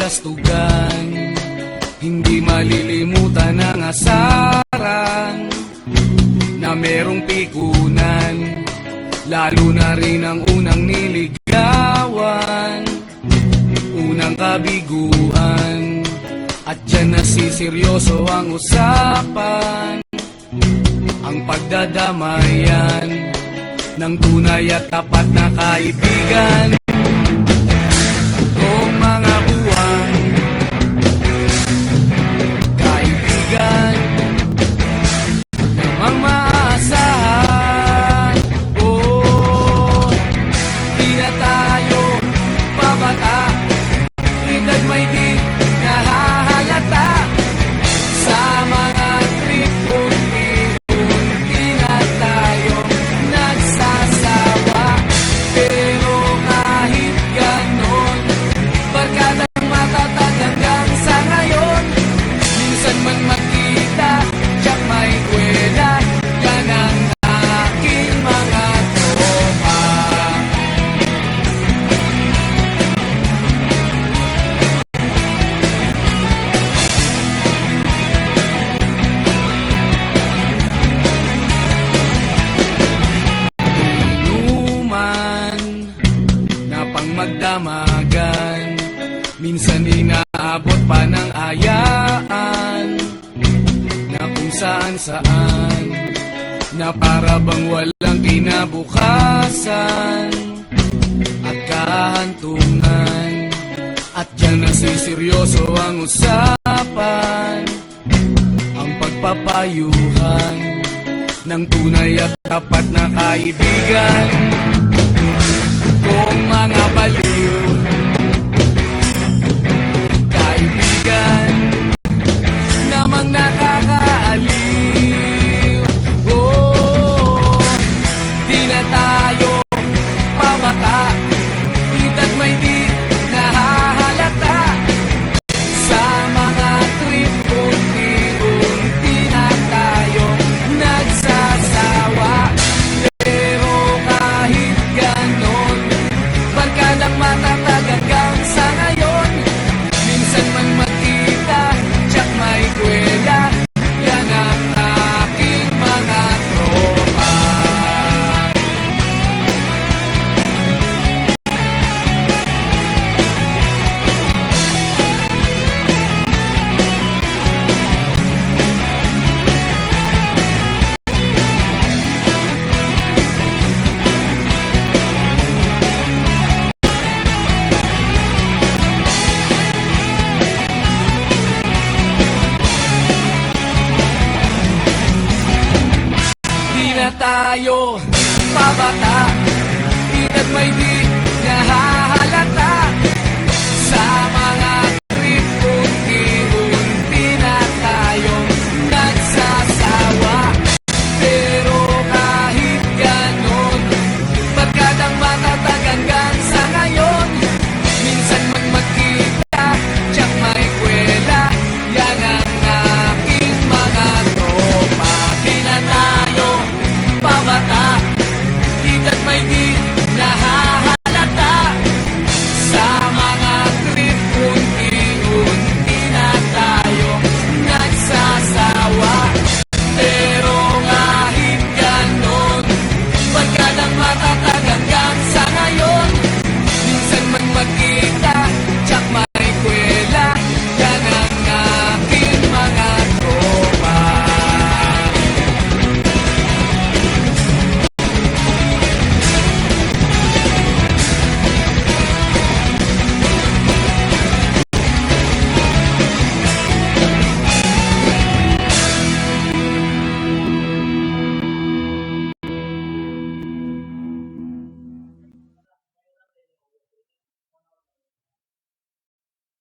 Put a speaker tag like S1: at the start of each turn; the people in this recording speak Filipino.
S1: kastugan, hindi malilimutan ang asaran na merong pikunan, lalo na rin ang unang niligawan, unang kabiguan. At dyan nasiseryoso ang usapan, ang pagdadamayan ng tunay at tapat na kaibigan. Kung mga buwan, kaibigan namang maasahan. Oh, di na tayo babata, edad may di nahahalata. Sa mga trip unti-unti na tayo nagsasawa. Pero kahit ganon, barkadang matatag hanggang sa ngayon. Minsan man magkita, tiyak may kwela, yan ang aking mga tropa. Inuman na pang magdamagan, minsan inaabot pa ng ayaan, na kung saan-saan, na para bang walang kinabukasan at kahantungan. At dyan nasiseryoso ang usapan, ang pagpapayuhan ng tunay at tapat na kaibigan. Kung mga baliw, kaibigan namang nakakaaliw. Oh, di na tayo pabata, edad may di nahahalata. Sa mga trip unti-unti na tayo nagsasawa. Pero kahit ganon, barkadang matatag hanggang sa ngayon. Minsan man magkita, tiyak may kwela, yan ang aking mga tropa. Di na tayo pabata, edad may di